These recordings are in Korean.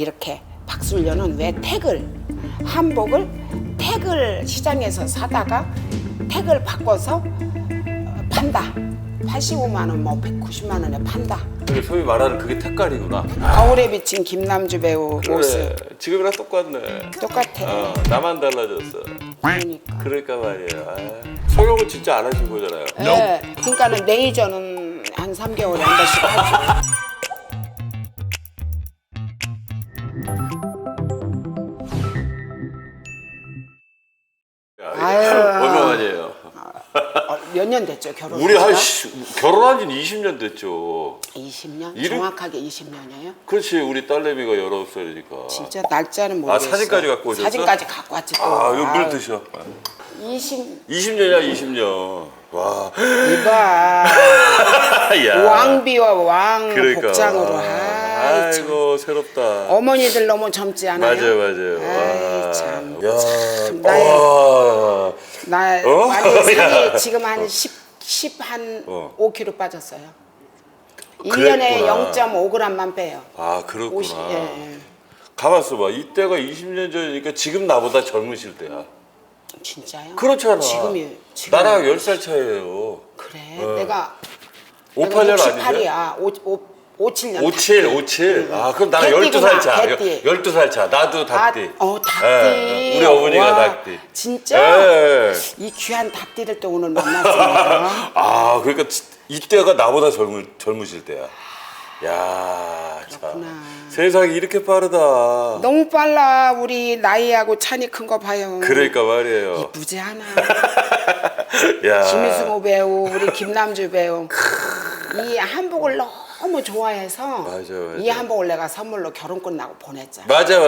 이렇게 박술련은 왜 한복을 택을 시장에서 사다가 택을 바꿔서 판다. 85만 원, 뭐 190만 원에 판다. 근데 소위 말하는 그게 택깔이구나. 거울에 비친 김남주 배우 모습 그래, 지금이랑 똑같네. 똑같아. 나만 달라졌어. 그러니까. 말이에요. 성형은 진짜 안 하신 거잖아요. 네. 그러니까는 레이저는 한 3개월에 한 번씩 하죠. 아유. 얼마 만이에요? 몇 년 됐죠 결혼? 우리 결혼한 지는 20년 됐죠. 20년? 정확하게 20년이에요? 그렇지, 우리 딸내미가 19살이니까. 진짜 날짜는 모르겠어. 사진까지 갖고 오셨어? 사진까지 갖고 왔지 또. 이거 물 드셔. 20년이야 20년. 와. 이봐. 야. 왕비와 왕 그러니까. 복장으로. 아이고 새롭다. 어머니들 너무 젊지 않아요? 맞아요. 아이, 와. 참. 야. 나의- 나 많이 야. 살이 지금 한 5kg 빠졌어요. 1년에 그랬구나. 0.5g만 빼요. 그렇구나. 50, 예. 가만있어 봐. 이때가 20년 전이니까 지금 나보다 젊으실 때야. 진짜요? 그렇잖아. 지금 나랑 10살 차이예요. 그래. 내가 58년 아니세요? 68이야. 57년. 57. 그럼 나랑 12살 차. 12살 차. 나도 닭띠. 닭띠. 우리 어머니가 와, 닭띠. 진짜? 예. 이 귀한 닭띠를 또 오늘 만났습니다. 그러니까 이때가 나보다 젊으실 때야. 야, 참. 세상이 이렇게 빠르다. 너무 빨라. 우리 나이하고 차니 큰 거 봐요. 그러니까 말이에요. 이쁘지 않아. 야. 김승호 배우, 우리 김남주 배우. 이 한복을 너무 좋아해서 맞아. 이 한복을 내가 선물로 결혼 끝나고 보냈잖아. 맞아.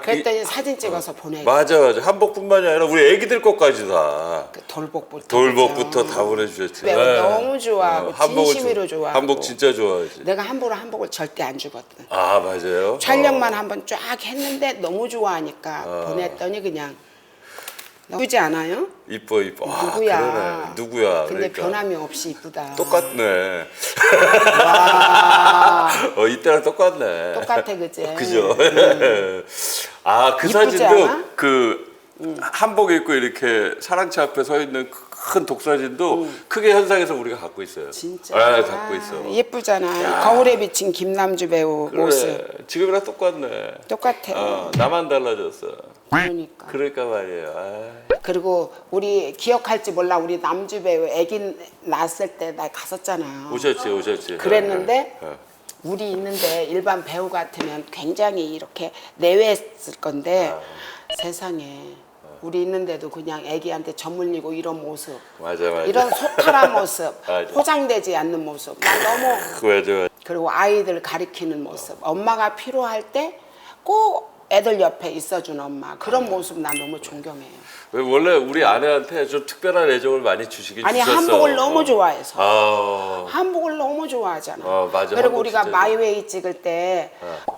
그랬더니 사진 찍어서 보내줘. 맞아. 한복뿐만이 아니라 우리 애기들 것까지 다. 그 돌복부터 돌복부터 그죠? 다 보내주셨지. 배우 너무 좋아하고 진심으로 좋아하고. 한복 진짜 좋아하지. 내가 함부로 한복을 절대 안 주거든. 맞아요. 촬영만 한번 쫙 했는데 너무 좋아하니까 보냈더니 그냥 나쁘지 않아요? 이뻐. 누구야? 그러네. 누구야? 근데 그러니까. 변함이 없이 이쁘다. 똑같네. 와, 이때랑 똑같네. 똑같아 그지? 그죠? 그 이쁘지 사진도 않아? 한복 입고 이렇게 사랑채 앞에 서 있는 큰 독사진도 크게 현상에서 우리가 갖고 있어요. 진짜. 갖고 있어. 예쁘잖아. 거울에 비친 김남주 배우 모습. 지금이랑 똑같네. 똑같아. 나만 달라졌어. 그러니까. 말이에요. 그리고 우리 기억할지 몰라. 우리 남주 배우 아기 낳았을 때 나 갔었잖아. 오셨지. 그랬는데 우리 있는데 일반 배우 같으면 굉장히 이렇게 내외했을 건데 세상에 우리 있는데도 그냥 애기한테 젖물리고 이런 모습, 맞아. 이런 소탈한 모습, 맞아. 포장되지 않는 모습, 난 너무. 맞아. 그리고 아이들 가리키는 모습, 엄마가 필요할 때 꼭 애들 옆에 있어준 엄마, 그런 모습 난 너무 존경해요. 원래 우리 아내한테 좀 특별한 애정을 많이 주시긴 아니 주셨어. 한복을 너무 좋아해서. 아, 한복을 너무 좋아하잖아. 맞아. 그리고 한복 우리가 진짜 마이웨이 찍을 때 다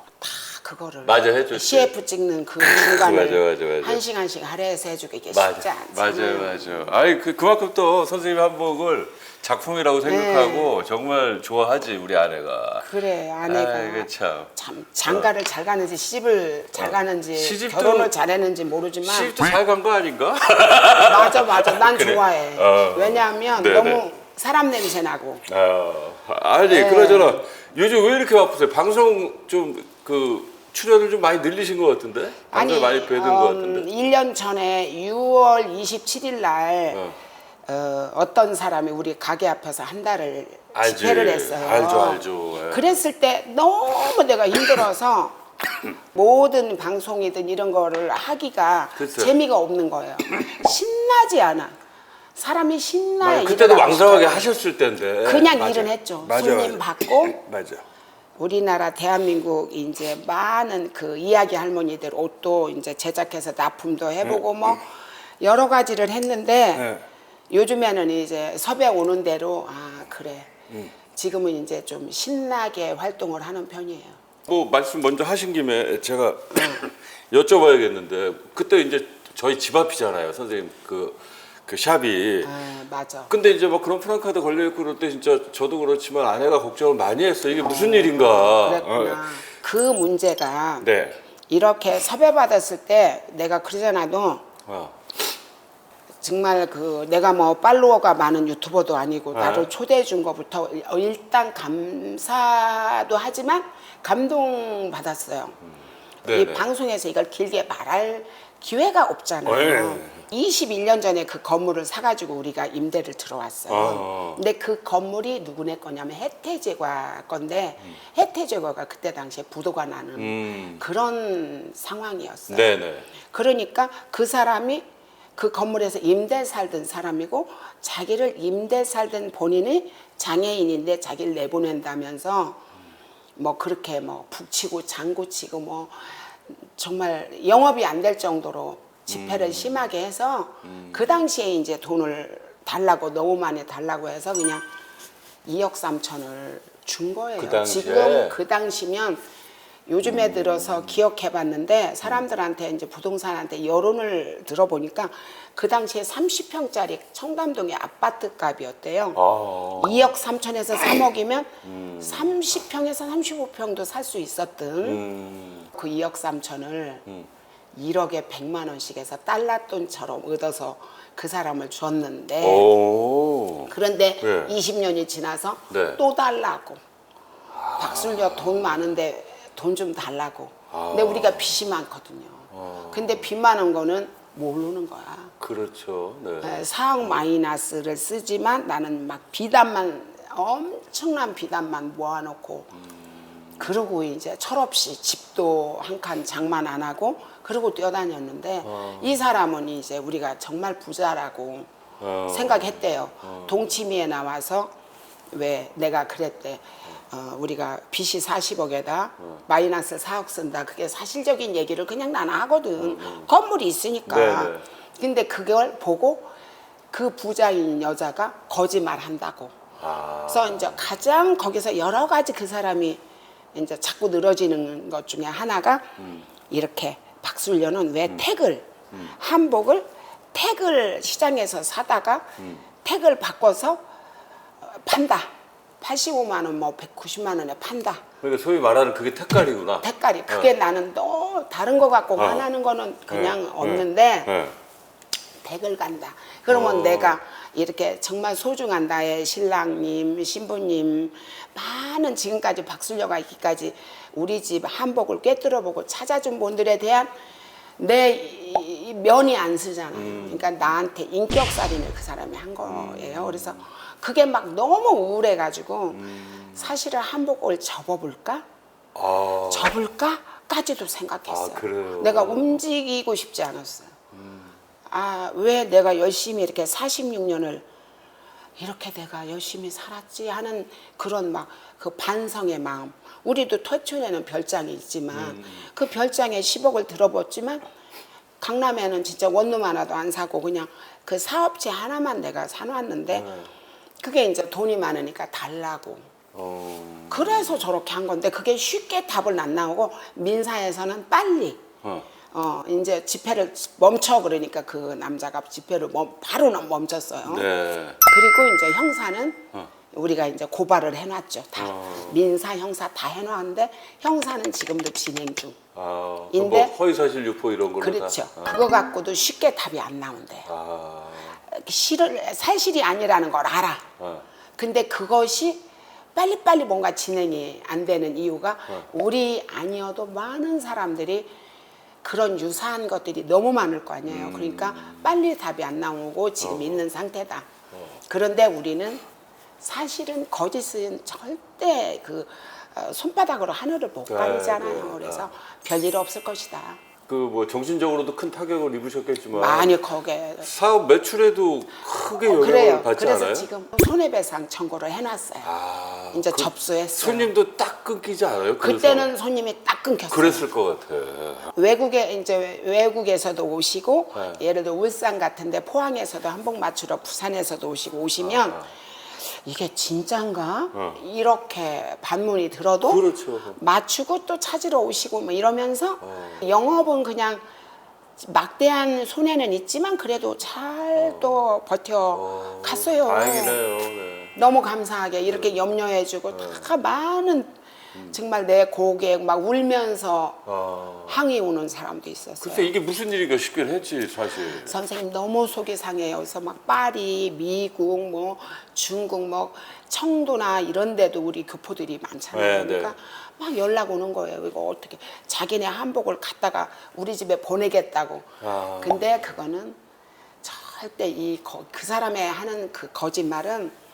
그거를 맞아, 해줬지. CF 찍는 그 중간을 맞아. 한 시간씩 할애해서 해주기 이게 쉽지 맞아. 않잖아요. 아니 그만큼 또 선생님 한복을 작품이라고 생각하고 정말 좋아하지 우리 아내가. 그래 아내가 아이고, 참. 장가를 잘 가는지 시집을 잘 가는지 시집도- 결혼을 잘했는지 모르지만 시집도 잘 간 거 아닌가? 맞아 난 그래. 좋아해. 왜냐하면 네네. 너무 사람 냄새 나고. 아니 그러잖아. 요즘 왜 이렇게 바쁘세요? 방송 좀 출연을 좀 많이 늘리신 것 같은데? 방송 많이 뵈는 것 같은데? 1년 전에 6월 27일 날 어떤 사람이 우리 가게 앞에서 한 달을 알지. 집회를 했어요. 알죠. 예. 그랬을 때 너무 내가 힘들어서 모든 방송이든 이런 거를 하기가 글쎄. 재미가 없는 거예요. 신나지 않아. 사람이 신나야 그때도 일을 하고 왕성하게 싶어요. 하셨을 때인데. 그냥 맞아. 일은 했죠. 맞아. 손님 받고 맞아. 우리나라 대한민국 이제 많은 그 이야기 할머니들 옷도 이제 제작해서 납품도 해보고 뭐 여러 가지를 했는데 요즘에는 이제 섭외 오는 대로 그래 지금은 이제 좀 신나게 활동을 하는 편이에요. 뭐 말씀 먼저 하신 김에 제가 여쭤봐야겠는데 그때 이제 저희 집 앞이잖아요, 선생님 그 샵이. 맞아. 근데 이제 막 그런 프랑카드 걸려 있고 그럴 때 진짜 저도 그렇지만 아내가 걱정을 많이 했어. 이게 무슨 일인가. 그랬구나. 그 문제가 네. 이렇게 섭외받았을 때 내가 그러잖아도 어. 정말 그 내가 뭐 팔로워가 많은 유튜버도 아니고 네. 나를 초대해 준 것부터 일단 감사도 하지만 감동받았어요. 이 네네. 방송에서 이걸 길게 말할 기회가 없잖아요. 네. 21년 전에 그 건물을 사가지고 우리가 임대를 들어왔어요. 근데 그 건물이 누구네 거냐면 혜태제과 건데 혜태제과가 그때 당시에 부도가 나는 그런 상황이었어요. 네네. 그러니까 그 사람이 그 건물에서 임대 살던 사람이고 자기를 임대 살던 본인이 장애인인데 자기를 내보낸다면서 뭐 그렇게 뭐 북치고 장구치고 뭐 정말 영업이 안 될 정도로 집회를 심하게 해서 그 당시에 이제 돈을 달라고 너무 많이 달라고 해서 그냥 2억 3천을 준 거예요. 그 당시에? 지금 그 당시면 요즘에 들어서 기억해봤는데 사람들한테 이제 부동산한테 여론을 들어보니까 그 당시에 30평짜리 청담동의 아파트 값이었대요. 2억 3천에서 3억이면 30평에서 35평도 살 수 있었던 그 2억 3천을 1억에 100만 원씩 해서 달러돈처럼 얻어서 그 사람을 줬는데 오. 그런데 네. 20년이 지나서 네. 또 달라고 박술려 돈 많은데 돈 좀 달라고. 근데 우리가 빚이 많거든요. 근데 빚 많은 거는 모르는 거야. 그렇죠. 네. 4억 마이너스를 쓰지만 나는 막 비단만 엄청난 비단만 모아놓고 그러고 이제 철없이 집도 한 칸 장만 안 하고 그러고 뛰어다녔는데 이 사람은 이제 우리가 정말 부자라고 생각했대요. 동치미에 나와서 왜 내가 그랬대. 우리가 빚이 40억에다 마이너스 4억 쓴다. 그게 사실적인 얘기를 그냥 나는 하거든. 건물이 있으니까. 네네. 근데 그걸 보고 그 부자인 여자가 거짓말 한다고. 그래서 이제 가장 거기서 여러 가지 그 사람이 이제 자꾸 늘어지는 것 중에 하나가 이렇게 박술려는 왜 택을 한복을 택을 시장에서 사다가 택을 바꿔서 판다. 85만 원, 뭐 190만 원에 판다. 그러니까 소위 말하는 그게 택갈이구나. 택깔이 그게 나는 또 다른 거 갖고 화나는 거는 그냥 없는데 택을 간다. 그러면 내가 이렇게 정말 소중한 나의 신랑님, 신부님 많은 지금까지 박술려가 있기까지 우리 집 한복을 꿰뚫어보고 찾아준 분들에 대한 내 면이 안 쓰잖아요. 그러니까 나한테 인격살인을 그 사람이 한 거예요. 그래서 그게 막 너무 우울해가지고 사실은 한복을 접어볼까? 접을까?까지도 생각했어요. 그래요? 내가 움직이고 싶지 않았어요. 왜 내가 열심히 이렇게 46년을 이렇게 내가 열심히 살았지 하는 그런 막 그 반성의 마음. 우리도 퇴촌에는 별장이 있지만 그 별장에 10억을 들어봤지만 강남에는 진짜 원룸 하나도 안 사고 그냥 그 사업체 하나만 내가 사놨는데 그게 이제 돈이 많으니까 달라고. 그래서 저렇게 한 건데 그게 쉽게 답을 안 나오고 민사에서는 빨리 이제 집회를 멈춰 그러니까 그 남자가 집회를 바로는 멈췄어요. 네. 그리고 이제 형사는 우리가 이제 고발을 해놨죠. 다 민사, 형사 다 해놨는데 형사는 지금도 진행 중. 뭐 허위사실 유포 이런 걸로 그렇죠. 다. 그거 갖고도 쉽게 답이 안 나온대요. 사실이 아니라는 걸 알아. 근데 그것이 빨리빨리 뭔가 진행이 안 되는 이유가 우리 아니어도 많은 사람들이 그런 유사한 것들이 너무 많을 거 아니에요. 그러니까 빨리 답이 안 나오고 지금 있는 상태다. 그런데 우리는 사실은 거짓은 절대 그 손바닥으로 하늘을 못 가리잖아요. 그래서 별일 없을 것이다. 그 뭐 정신적으로도 큰 타격을 입으셨겠지만 많이 거기에 사업 매출에도 크게 영향을 그래요. 받지 그래서 않아요? 지금 손해배상 청구를 해놨어요. 이제 접수했어요. 손님도 딱 끊기지 않아요? 그때는 손님이 딱 끊겼어요. 그랬을 것 같아. 외국에서도 오시고 예를 들어 울산 같은데 포항에서도 한복 맞추러 부산에서도 오시면 이게 진짠가? 이렇게 반문이 들어도 그렇죠. 맞추고 또 찾으러 오시고 뭐 이러면서 영업은 그냥 막대한 손해는 있지만 그래도 잘 또 버텨 갔어요. 다행이네요. 네. 너무 감사하게 이렇게 염려해주고 다 많은 정말 내 고객 막 울면서 아. 항의 오는 사람도 있었어요. 글쎄 이게 무슨 일인가 싶긴 했지 사실. 선생님 너무 속이 상해요. 그래서 막 파리, 미국, 뭐 중국, 뭐 청도나 이런 데도 우리 교포들이 많잖아요. 네, 그러니까 막 연락 오는 거예요. 이거 어떻게 자기네 한복을 갖다가 우리 집에 보내겠다고. 아. 근데 그거는 절대 그 사람의 하는 그 거짓말은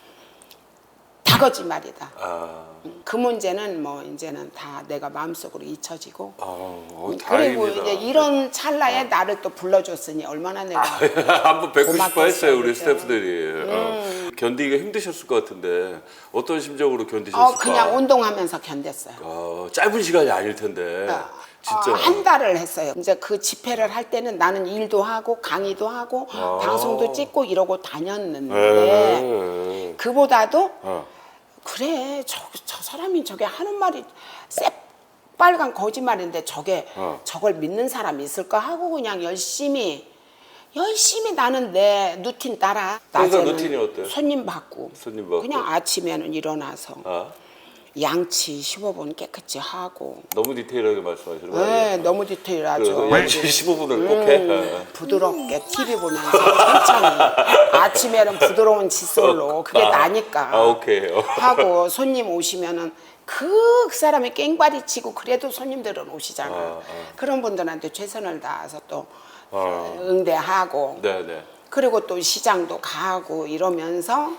다 거짓말이다. 아. 그 문제는 뭐 이제는 다 내가 마음속으로 잊혀지고. 그리고 그리고 이제 이런 찰나에 나를 또 불러줬으니 얼마나 내가 한번 뵙고 싶어 고맙겠어요, 했어요 우리 그죠? 스태프들이. 견디기가 힘드셨을 것 같은데 어떤 심정으로 견디셨을까? 그냥 운동하면서 견뎠어요. 짧은 시간이 아닐 텐데 진짜. 한 달을 했어요. 이제 그 집회를 할 때는 나는 일도 하고 강의도 하고 방송도 찍고 이러고 다녔는데 네. 그보다도 그래 저 사람이 저게 하는 말이 새빨간 거짓말인데 저걸 믿는 사람이 있을까 하고 그냥 열심히 나는 내 루틴 따라. 그래서 낮에는 루틴이 어때요? 손님 받고 그냥 아침에는 일어나서 양치 15분 깨끗이 하고. 너무 디테일하게 말씀하시는 거 아니에요? 네, 너무 디테일하죠. 양치 15분을 꼭 해. 부드럽게 TV 보면서 천천히 아침에는 부드러운 칫솔로 그게 나니까 오케이. 하고 손님 오시면은 그 사람이 깽바리 치고 그래도 손님들은 오시잖아. 그런 분들한테 최선을 다해서 또 응대하고 네네. 그리고 또 시장도 가고 이러면서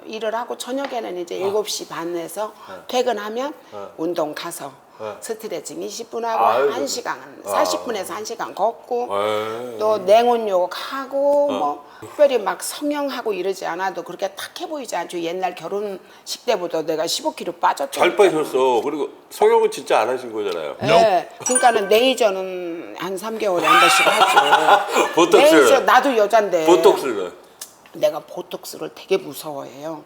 일을 하고 저녁에는 이제 7시 반에서 퇴근하면 운동 가서 스트레칭 20분 하고 아이고. 1시간, 40분에서 1시간 걷고 에이. 또 냉온욕 하고 뭐 특별히 막 성형하고 이러지 않아도 그렇게 탁해 보이지 않죠. 옛날 결혼식 때부터 내가 15kg 빠졌죠. 잘 빠지셨어. 그리고 성형은 진짜 안 하신 거잖아요. 네. 그러니까는 레이저는 한 3개월에 한 번씩 하죠. 보톡스. 레이저 나도 여잔데 보톡스는 내가 보톡스를 되게 무서워해요.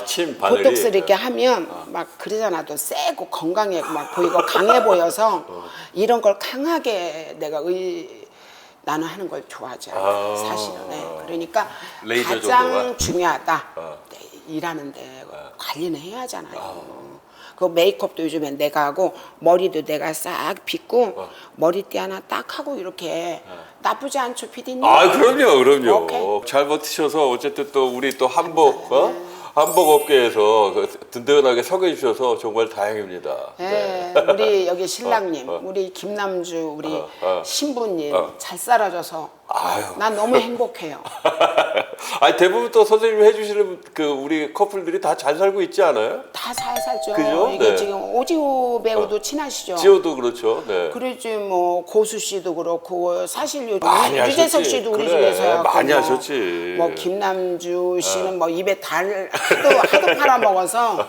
침 바늘이. 보톡스 이렇게 하면 막 그러잖아. 또 세고 건강해 막 보이고 강해 보여서 이런 걸 강하게 내가 나는 하는 걸 좋아하지 않아요. 사실은. 네. 그러니까 레이저 가장 정도가? 중요하다. 네, 일하는데 관리는 해야 하잖아요. 그 메이크업도 요즘엔 내가 하고 머리도 내가 싹 빗고 머리띠 하나 딱 하고 이렇게 나쁘지 않죠, 피디님? 그럼요. 오케이. 잘 버티셔서 어쨌든 또 우리 또 한복 업계에서 든든하게 서게 주셔서 정말 다행입니다. 네, 우리 여기 신랑님, 우리 김남주, 우리 신부님 잘 살아줘서 난 너무 행복해요. 대부분 또 선생님이 해주시는 그 우리 커플들이 다 잘 살고 있지 않아요? 다 잘 살죠. 그죠? 이게 네. 지금 오지호 배우도 친하시죠? 지호도 그렇죠. 네. 그러지 뭐 고수 씨도 그렇고 사실 요즘 많이 유재석 하셨지. 씨도 우리 그래, 집에서 많이 하셨지. 뭐 김남주 씨는 뭐 입에 하도 팔아먹어서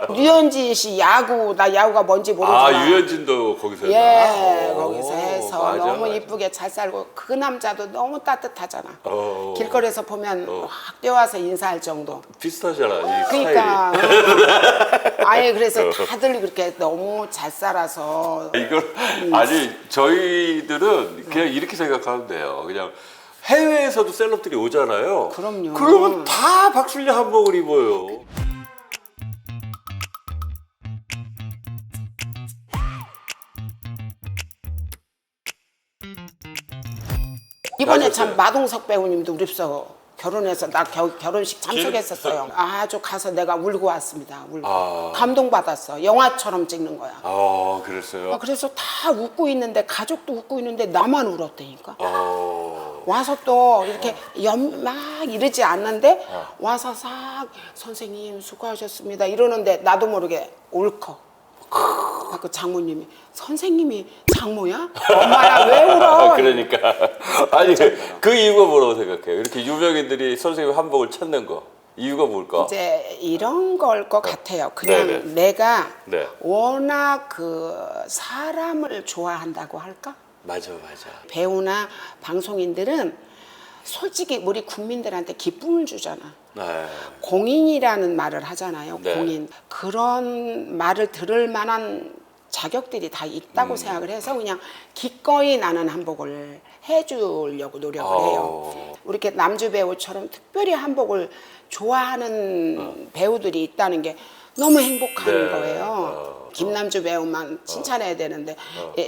류현진 씨 나 야구가 뭔지 모르지만 유현진도 거기서 했나? 거기서 해서 맞아, 너무 맞아. 이쁘게 잘 살고 그 남자도 너무 따뜻하잖아. 어. 길거리에서 보면 확 뛰어와서 인사할 정도. 비슷하잖아 이 그러니까 스타일이. 아예 그래서 다들 그렇게 너무 잘 살아서 이걸 아니 저희들은 그냥 이렇게 생각하면 돼요. 그냥 해외에서도 셀럽들이 오잖아요. 그럼요. 그러면 다 박순려 한복을 입어요. 이번에 맞았어요. 참 마동석 배우님도 우리 집서 결혼해서 나 결혼식 참석했었어요. 아주 가서 내가 울고 왔습니다. 울고 감동받았어. 영화처럼 찍는 거야. 그랬어요. 그래서 다 웃고 있는데 가족도 웃고 있는데 나만 울었다니까. 어. 와서 또 이렇게 막 이러지 않는데 와서 싹 선생님 수고하셨습니다 이러는데 나도 모르게 울컥. 그 장모님이 선생님이 장모야? 엄마야 왜 울어? 그러니까 아니 그 이유가 뭐라고 생각해요? 이렇게 유명인들이 선생님 한복을 찾는 거 이유가 뭘까? 이제 이런 걸 것 같아요. 그냥 네네. 내가 네. 워낙 그 사람을 좋아한다고 할까? 맞아. 배우나 방송인들은 솔직히 우리 국민들한테 기쁨을 주잖아. 네. 공인이라는 말을 하잖아요. 네. 공인. 그런 말을 들을 만한 자격들이 다 있다고 생각을 해서 그냥 기꺼이 나는 한복을 해주려고 노력을 해요. 이렇게 남주 배우처럼 특별히 한복을 좋아하는 배우들이 있다는 게 너무 행복한 네. 거예요. 김남주 배우만 칭찬해야 되는데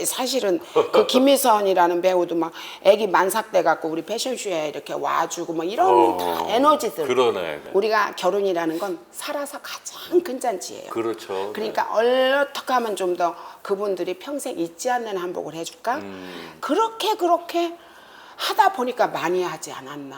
사실은 그 김희선이라는 배우도 막 애기 만삭돼 갖고 우리 패션쇼에 이렇게 와주고 뭐 이런 다 에너지들. 그러네. 우리가 결혼이라는 건 살아서 가장 큰 잔치예요. 그렇죠. 그러니까 어떻게 하면 좀 더 그분들이 평생 잊지 않는 한복을 해줄까? 그렇게 하다 보니까 많이 하지 않았나.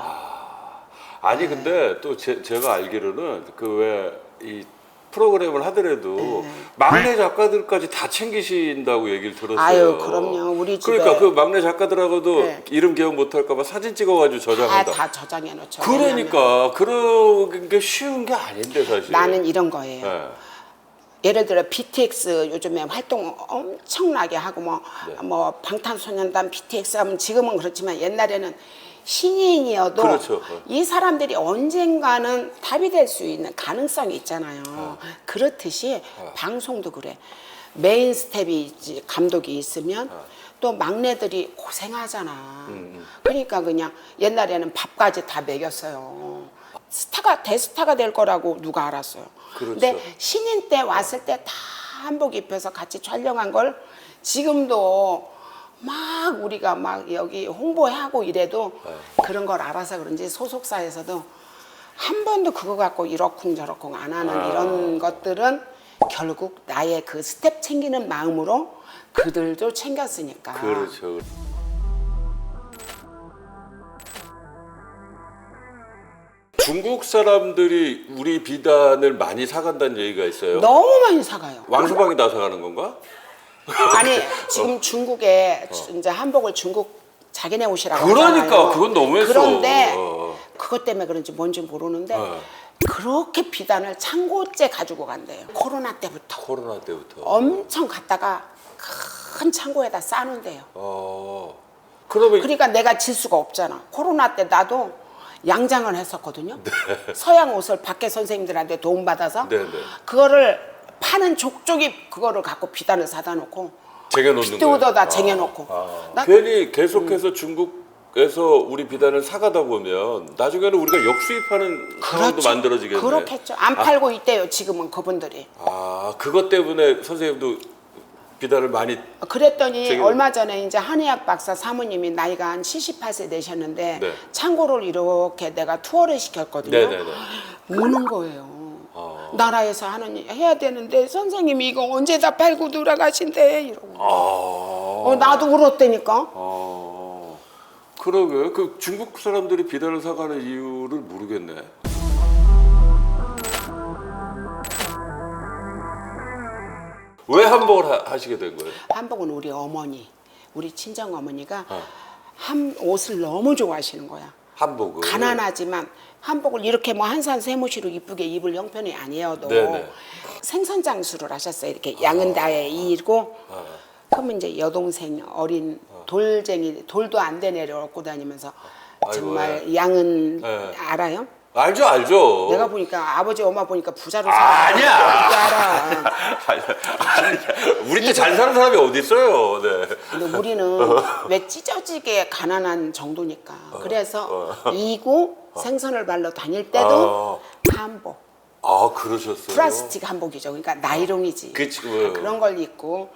아니 근데 또 제가 알기로는 그 왜 이 프로그램을 하더라도 막내 작가들까지 다 챙기신다고 얘기를 들었어요. 아유, 그럼요. 우리 집에 그러니까 그 막내 작가들하고도 네. 이름 기억 못할까 봐 사진 찍어가지고 저장한다. 다 저장해 놓죠. 그러니까 그런 게 쉬운 게 아닌데 사실. 나는 이런 거예요. 네. 예를 들어 BTS 요즘에 활동 엄청나게 하고 뭐 방탄소년단 BTS 하면 지금은 그렇지만 옛날에는 신인이어도 그렇죠. 이 사람들이 언젠가는 탑이 될 수 있는 가능성이 있잖아요. 그렇듯이 방송도 그래. 메인 스텝이 감독이 있으면 또 막내들이 고생하잖아. 그러니까 그냥 옛날에는 밥까지 다 먹였어요. 대스타가 될 거라고 누가 알았어요. 그렇죠. 근데 신인 때 왔을 때 다 한복 입혀서 같이 촬영한 걸 지금도 막 우리가 막 여기 홍보하고 이래도 그런 걸 알아서 그런지 소속사에서도 한 번도 그거 갖고 이러쿵저러쿵 안 하는 이런 것들은 결국 나의 그 스텝 챙기는 마음으로 그들도 챙겼으니까. 그렇죠. 중국 사람들이 우리 비단을 많이 사간다는 얘기가 있어요. 너무 많이 사가요. 왕서방이 다 사가는 건가? 아니 지금 중국에 이제 한복을 중국 자기네 옷이라고 그러니까 하잖아요. 그건 너무했어. 그런데 그것 때문에 그런지 뭔지 모르는데 어. 그렇게 비단을 창고째 가지고 간대요. 코로나 때부터 코로나 때부터. 엄청 갔다가 큰 창고에다 싸는데요. 그러면 그러니까 내가 질 수가 없잖아. 코로나 때 나도 양장을 했었거든요. 서양 옷을 밖에 선생님들한테 도움받아서 네, 네. 그거를 파는 족족이 그거를 갖고 비단을 사다 놓고 쟁여놓는 빗대 거예요. 얻어다 쟁여놓고 나 괜히 계속해서 중국에서 우리 비단을 사가다 보면 나중에는 우리가 역수입하는 상황도 만들어지겠네. 그렇겠죠. 안 팔고 있대요 지금은 그분들이. 그것 때문에 선생님도 비단을 많이 그랬더니 얼마 전에 이제 한의학 박사 사모님이 나이가 한 78세 되셨는데 네. 창고를 이렇게 내가 투어를 시켰거든요. 네네네. 우는 거예요. 나라에서 해야 되는데 선생님이 이거 언제 다 팔고 돌아가신대 이러고. 나도 울었다니까. 그러게 그 중국 사람들이 비단을 사가는 이유를 모르겠네. 왜 한복을 하시게 된 거예요? 한복은 우리 어머니, 우리 친정 어머니가 옷을 너무 좋아하시는 거야. 한복을 가난하지만 한복을 이렇게 뭐 한산 세무시로 이쁘게 입을 형편이 아니어도 네네. 생선 장수를 하셨어요. 이렇게 양은 다에 이고 그러면 이제 여동생 어린 돌도 안 돼 내려놓고 다니면서 정말 양은 알아요? 알죠. 내가 보니까 아버지 엄마 보니까 부자로 아니야. 어떻게 알아? 우리 때 잘 사는 사람이 어디 있어요? 네. 근데 우리는 왜 찢어지게 가난한 정도니까. 그래서 이고 생선을 발로 다닐 때도 한복. 그러셨어요. 플라스틱 한복이죠. 그러니까 나이롱이지. 그치, 그런 걸 입고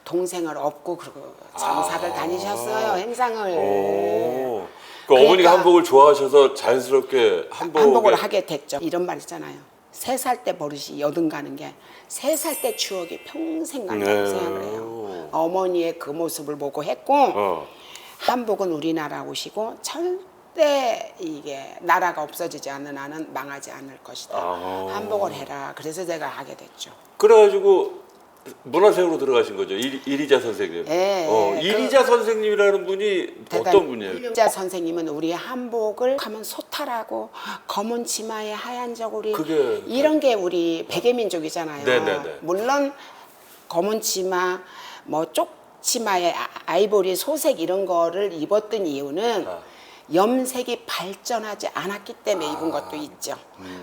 동생을 업고 그리고 장사를 다니셨어요. 행상을. 그 어머니가 그러니까 한복을 좋아하셔서 자연스럽게 한복을 하게 됐죠. 이런 말 있잖아요. 3살 때 버릇이 여든 가는 게 3살 때 추억이 평생 간다고 생각을 해요. 어머니의 그 모습을 보고 했고 한복은 우리나라 옷이고 절대 이게 나라가 없어지지 않는 한은 망하지 않을 것이다. 한복을 해라. 그래서 제가 하게 됐죠. 그래가지고 문화생으로 들어가신 거죠. 이리자 선생님. 이리자 선생님이라는 분이 어떤 분이에요? 이리자 선생님은 우리 한복을 하면 소탈하고 검은 치마에 하얀 저고리 이런 게 우리 백예민족이잖아요. 네네네. 물론 검은 치마, 뭐 쪽치마에 아이보리 소색 이런 거를 입었던 이유는 염색이 발전하지 않았기 때문에 입은 것도 있죠.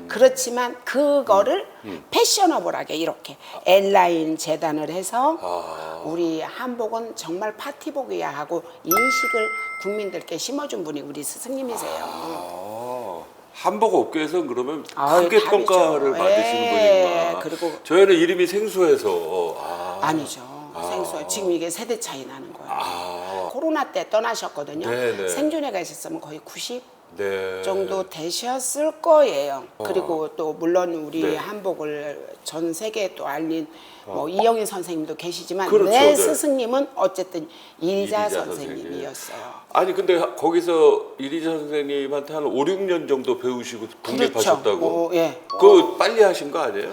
그렇지만 그거를 패셔너블하게 이렇게 L라인 재단을 해서 우리 한복은 정말 파티복이야 하고 인식을 국민들께 심어준 분이 우리 스승님이세요. 한복 업계에서 그러면 아유, 크게 답이죠. 평가를 받으시는 분이구나. 그리고 저희는 이름이 생소해서 아니죠. 생소. 지금 이게 세대 차이 나는 거예요. 아, 코로나 때 떠나셨거든요. 네네. 생존에 가셨으면 거의 90 네. 정도 되셨을 거예요. 그리고 또 물론 우리 네. 한복을 전 세계에 또 알린 뭐 이영희 선생님도 계시지만 그렇죠, 내 네. 스승님은 어쨌든 이리자 이리자 선생님이었어요. 아니 근데 거기서 이리자 선생님한테 한 5, 6년 정도 배우시고 독립하셨다고? 뭐, 예. 그거 빨리 하신 거 아니에요?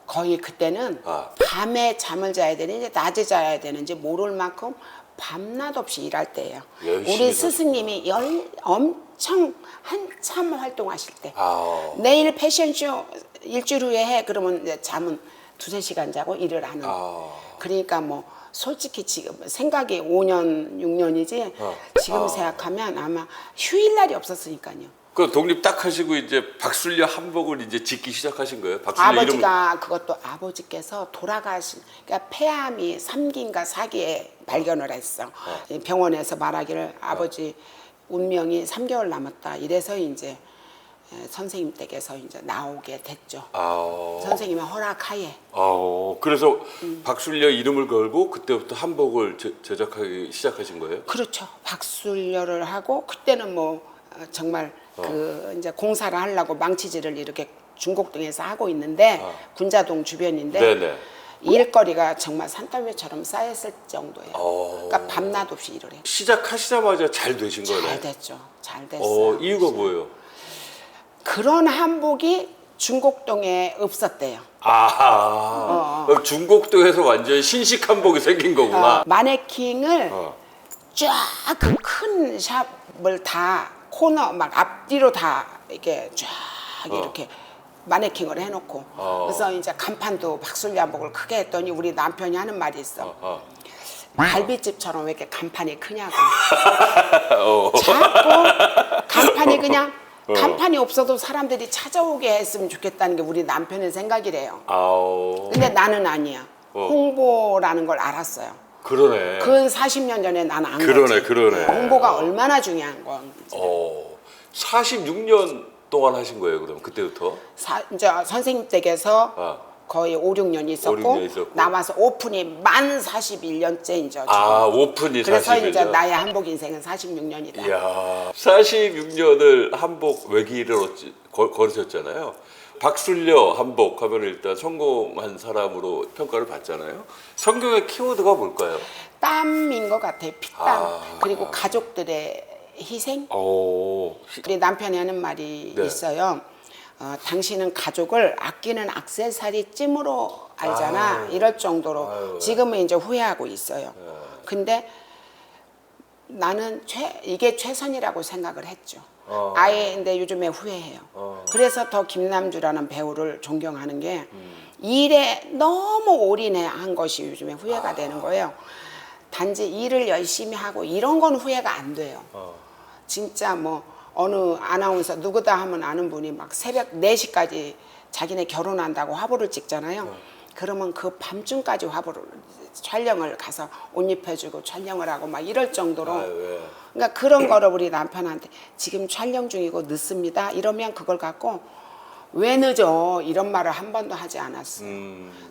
거의 그때는 아. 밤에 잠을 자야 되는지 낮에 자야 되는지 모를 만큼 밤낮 없이 일할 때예요. 열심히 우리 스승님이 엄청 한참 활동하실 때 아, 내일 패션쇼 일주일 후에 해 그러면 이제 잠은 2-3시간 자고 일을 하는. 아. 그러니까 뭐 솔직히 지금 생각이 5년 6년이지 지금 생각하면 아마 휴일날이 없었으니까요. 그 독립 딱 하시고 이제 박술려 한복을 이제 짓기 시작하신 거예요? 박술려 아버지가 그것도 아버지께서 돌아가신 그러니까 폐암이 3기인가 4기에 발견을 했어. 병원에서 말하기를 아버지 운명이 3개월 남았다. 이래서 이제 선생님 댁에서 이제 나오게 됐죠. 아, 선생님의 허락하에. 그래서 박술려 이름을 걸고 그때부터 한복을 제작하기 시작하신 거예요? 그렇죠. 박술려를 하고 그때는 뭐 정말 그 이제 공사를 하려고 망치질을 이렇게 중곡동에서 하고 있는데 군자동 주변인데 네네. 일거리가 정말 산더미처럼 쌓였을 정도예요. 그러니까 밤낮 없이 일을 해요. 시작하시자마자 잘 되신 거네. 잘 됐죠. 잘 됐어요. 이유가 뭐예요? 그런 한복이 중곡동에 없었대요. 그럼 중곡동에서 완전 신식 한복이 생긴 거구나. 마네킹을 쫙 그 큰 샵을 다 코너 막 앞뒤로 다 이렇게 쫙 이렇게 마네킹을 해놓고 그래서 이제 간판도 박술려 한복을 크게 했더니 우리 남편이 하는 말이 있어. 갈비집처럼 왜 이렇게 간판이 크냐고. 자꾸 간판이 그냥 간판이 없어도 사람들이 찾아오게 했으면 좋겠다는 게 우리 남편의 생각이래요. 근데 나는 아니야. 홍보라는 걸 알았어요. 그러네. 그 40년 전에 나는 안 그러네, 거지. 그러네. 홍보가 얼마나 중요한 건지. 46년 동안 하신 거예요, 그럼 그때부터? 이제 선생님 댁에서 거의 5, 6년 있었고, 5, 6년 있었고. 남아서 오픈이 만 41년째 이제. 오픈이 41년. 그래서 이제 나의 한복 인생은 46년이다. 이야, 46년을 한복 외길을 걸으셨잖아요. 박술려 한복 하면 일단 성공한 사람으로 평가를 받잖아요. 성경의 키워드가 뭘까요? 땀인 것 같아요. 피땀. 그리고 가족들의 희생. 우리 남편이 하는 말이 네. 있어요. 당신은 가족을 아끼는 액세서리 찜으로 알잖아. 이럴 정도로 지금은 이제 후회하고 있어요. 근데 나는 이게 최선이라고 생각을 했죠. 아예 근데 요즘에 후회해요. 그래서 더 김남주라는 배우를 존경하는 게 일에 너무 올인한 것이 요즘에 후회가 되는 거예요. 단지 일을 열심히 하고 이런 건 후회가 안 돼요. 진짜 뭐 어느 아나운서 누구다 하면 아는 분이 막 새벽 4시까지 자기네 결혼한다고 화보를 찍잖아요. 그러면 그 밤중까지 화보를 촬영을 가서 옷 입혀주고 촬영을 하고 막 이럴 정도로 그러니까 그런 거를 우리 남편한테 지금 촬영 중이고 늦습니다 이러면 그걸 갖고 왜 늦어 이런 말을 한 번도 하지 않았어요.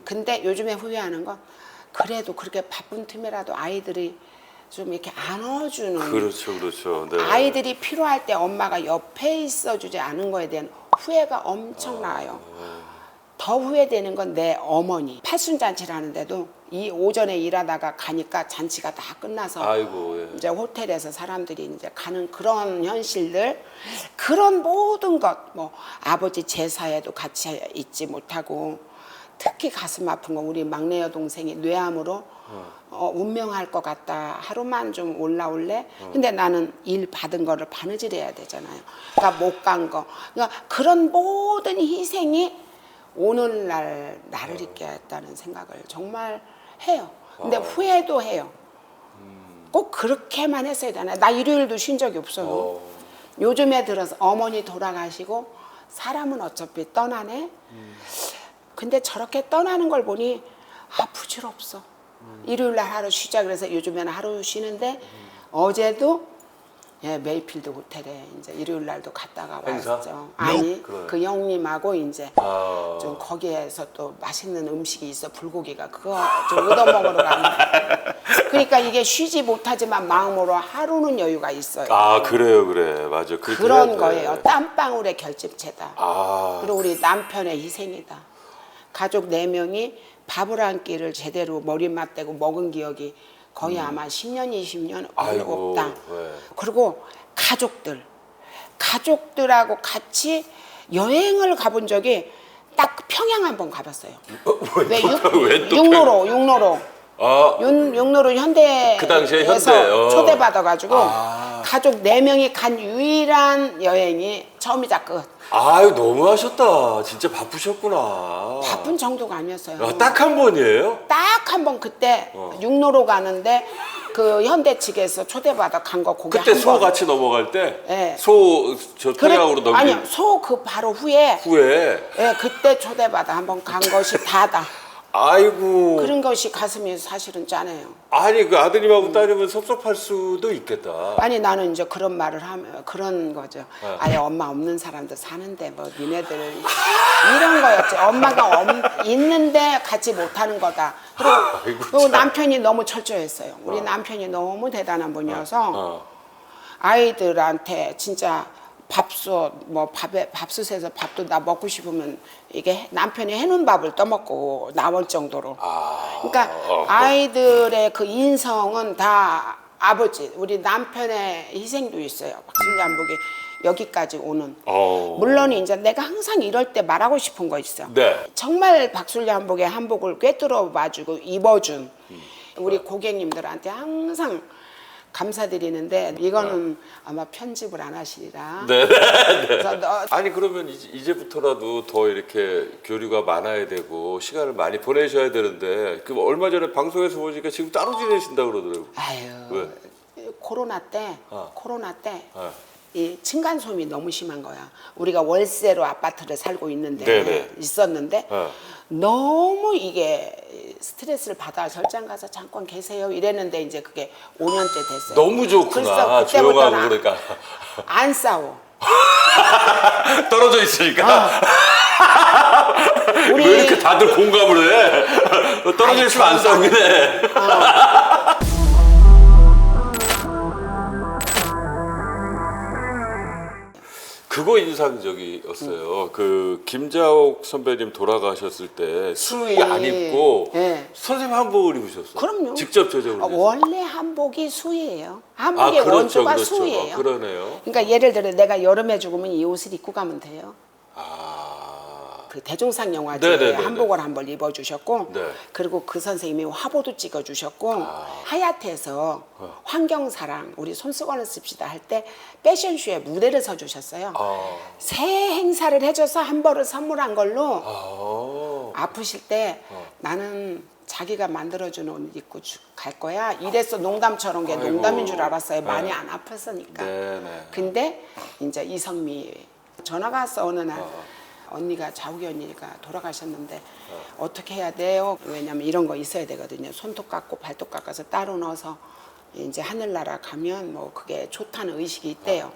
근데 요즘에 후회하는 건 그래도 그렇게 바쁜 틈이라도 아이들이 좀 이렇게 안아주는 그렇죠. 네. 아이들이 필요할 때 엄마가 옆에 있어주지 않은 거에 대한 후회가 엄청나요. 더 후회되는 건 내 어머니 팔순잔치를 하는데도 이 오전에 일하다가 가니까 잔치가 다 끝나서 이제 호텔에서 사람들이 이제 가는 그런 현실들 그런 모든 것 뭐 아버지 제사에도 같이 있지 못하고 특히 가슴 아픈 건 우리 막내 여동생이 뇌암으로 운명할 것 같다. 하루만 좀 올라올래? 근데 나는 일 받은 거를 바느질해야 되잖아요. 그러니까 못 간 거. 그러니까 그런 모든 희생이 오늘날 나를 있게 했다는 생각을 정말 해요. 근데 후회도 해요. 꼭 그렇게만 했어야 되나? 나 일요일도 쉰 적이 없어요. 요즘에 들어서 어머니 돌아가시고 사람은 어차피 떠나네. 근데 저렇게 떠나는 걸 보니 부질없어. 일요일 날 하루 쉬자 그래서 요즘에는 하루 쉬는데 어제도 예, 메이필드 호텔에 이제 일요일 날도 갔다가 행사? 왔죠. 아니, 그래. 그 형님하고 이제 아. 좀 거기에서 또 맛있는 음식이 있어, 불고기가. 그거 좀 얻어 먹으러 가는. 그러니까 이게 쉬지 못하지만 마음으로 하루는 여유가 있어요. 아, 그래요, 그래. 맞아. 그렇게 해야 그런 돼. 거예요. 땀방울의 결집체다. 아. 그리고 우리 남편의 희생이다. 가족 4명이 밥을 한 끼를 제대로 머리 맞대고 먹은 기억이 거의 아마 10년, 20년 아이고, 없다. 네. 그리고 가족들하고 같이 여행을 가본 적이 딱 평양 한번 가봤어요. 왜 왜또 육로로 아, 육로로 현대에서 그 당시에 현대, 초대받아가지고 아. 가족 4명이 간 유일한 여행이 처음이자 끝. 아유, 너무하셨다. 진짜 바쁘셨구나. 바쁜 정도가 아니었어요. 아, 딱 한 번이에요? 딱 한 번 그때 육로로 가는데 그 현대 측에서 초대받아 간 거 거기 그때 한 소 번. 같이 넘어갈 때? 네. 소 저 평양으로 넘긴 아니요, 소 그 바로 후에 후에? 예, 그때 초대받아 한번 간 것이 다다. 아이고. 그런 것이 가슴이 사실은 짠해요. 아니, 그 아드님하고 따님은 섭섭할 수도 있겠다. 아니 나는 이제 그런 말을 하면 그런 거죠. 네. 아예 엄마 없는 사람도 사는데 뭐 니네들 이런 거였지. 엄마가 있는데 같이 못하는 거다. 아이고, 그리고 참. 남편이 너무 철저했어요. 우리 남편이 너무 대단한 분이어서 어. 아이들한테 진짜 밥솥 뭐 밥솥에서 밥도 나 먹고 싶으면 이게 남편이 해놓은 밥을 떠먹고 나올 정도로. 아. 그러니까 아이들의 그 인성은 다 아버지, 우리 남편의 희생도 있어요. 박순리 한복이 여기까지 오는. 물론 이제 내가 항상 이럴 때 말하고 싶은 거 있어. 네. 정말 박순리 한복의 한복을 꿰뚫어 봐주고 입어준 우리 고객님들한테 항상 감사드리는데 이거는 아마 편집을 안 하시리라. 네. 그래서 아니, 그러면 이제부터라도 더 이렇게 교류가 많아야 되고 시간을 많이 보내셔야 되는데 그 얼마 전에 방송에서 보니까 지금 따로 지내신다 그러더라고요. 아유 왜? 코로나 때 어. 이 층간 소음이 너무 심한 거야. 우리가 월세로 아파트를 살고 네네. 있었는데 어. 너무 이게 스트레스를 받아 절장 가서 잠깐 계세요 이랬는데 이제 그게 5년째 됐어요. 너무 좋구나. 그래서 조용하고 그때부터는 그러니까. 안 싸워. 떨어져 있으니까. 우리 왜 이렇게 다들 공감을 해? 떨어져 있으면 안 싸우긴 해. 그거 인상적이었어요. 그 김자옥 선배님 돌아가셨을 때 수의 안 입고 네. 선생님 한복을 입으셨어요. 그럼요. 직접 제작을 했어요. 원래 한복이 수예요. 한복의 원조가 수예요. 그러네요. 그러니까 예를 들어 내가 여름에 죽으면 이 옷을 입고 가면 돼요. 아. 그 대종상 영화제에 네네네네. 한복을 한번 입어주셨고 네. 그리고 그 선생님이 화보도 찍어주셨고 하얏트에서 환경사랑 우리 손수건을 씁시다 할 때 패션쇼에 무대를 서주셨어요. 새 행사를 해줘서 한 벌을 선물한 걸로 아프실 때 나는 자기가 만들어준 옷 입고 갈 거야 이래서 농담처럼 게 아이고. 농담인 줄 알았어요. 네. 많이 안 아팠으니까. 네네. 근데 이제 이성미 전화가 왔어 어느 날 언니가 자욱이 언니가 돌아가셨는데 어떻게 해야 돼요? 왜냐면 이런 거 있어야 되거든요. 손톱 깎고 발톱 깎아서 따로 넣어서 이제 하늘나라 가면 뭐 그게 좋다는 의식이 있대요.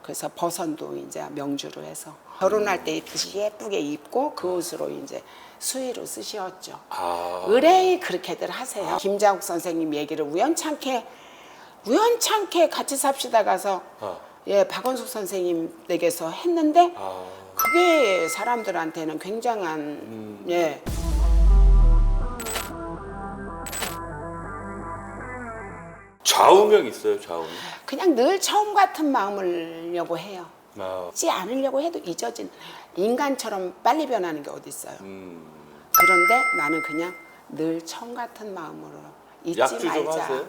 그래서 버선도 이제 명주로 해서 결혼할 때 입듯이 예쁘게 입고 그 옷으로 이제 수의로 쓰셨죠. 의뢰이 그렇게들 하세요. 김자욱 선생님 얘기를 우연찮게 같이 삽시다 가서 예 박원숙 선생님 댁에서 했는데 그게 사람들한테는 굉장한 예. 좌우명 있어요, 좌우명? 그냥 늘 처음 같은 마음을려고 해요. 아. 잊지 않으려고 해도 잊어진 인간처럼 빨리 변하는 게 어디 있어요. 그런데 나는 그냥 늘 처음 같은 마음으로 잊지 약주 좀 말자. 하세요?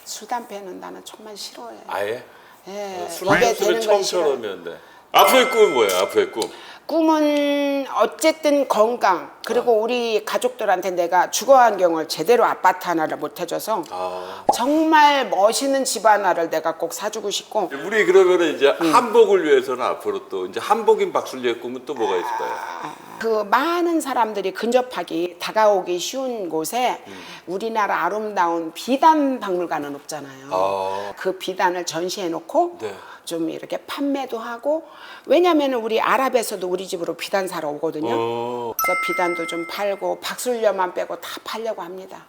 술 담배는 나는 정말 싫어해. 아예? 예, 술 입에 한 술을 대는 건 싫어. 처음처럼이었는데. 앞으로의 꿈은 뭐예요, 앞으로의 꿈? 꿈은 어쨌든 건강 그리고 우리 가족들한테 내가 주거 환경을 제대로 아파트 하나를 못 해줘서 정말 멋있는 집 하나를 내가 꼭 사주고 싶고 우리 그러면은 이제 한복을 위해서는 앞으로 또 이제 한복인 박순리의 꿈은 또 뭐가 있을까요? 그 많은 사람들이 근접하기 다가오기 쉬운 곳에 우리나라 아름다운 비단 박물관은 없잖아요. 아. 그 비단을 전시해 놓고 네. 좀 이렇게 판매도 하고 왜냐면은 우리 아랍에서도 우리 집으로 비단 사러 오거든요. 그래서 비단도 좀 팔고 박술려만 빼고 다 팔려고 합니다.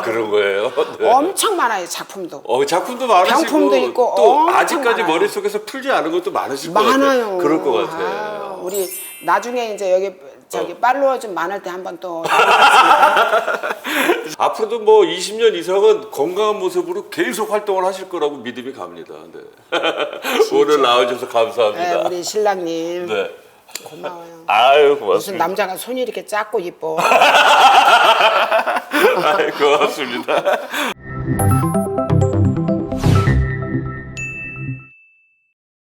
그런 거예요. 네. 엄청 많아요 작품도. 작품도 많으시고 병품도 있고 또 엄청 아직까지 많아요. 머릿속에서 풀지 않은 것도 많으실 것 같아요. 많아요. 그럴 것 같아요. 우리 나중에 이제 여기 저기 팔로워 좀 많을 때 한번 또 나가겠습니다. 앞으로도 뭐 20년 이상은 건강한 모습으로 계속 활동을 하실 거라고 믿음이 갑니다. 네. 오늘 나와주셔서 감사합니다. 네, 우리 신랑님 네. 고마워요. 아유 무슨 고맙습니다. 남자가 손이 이렇게 작고 이뻐. 아유, 고맙습니다.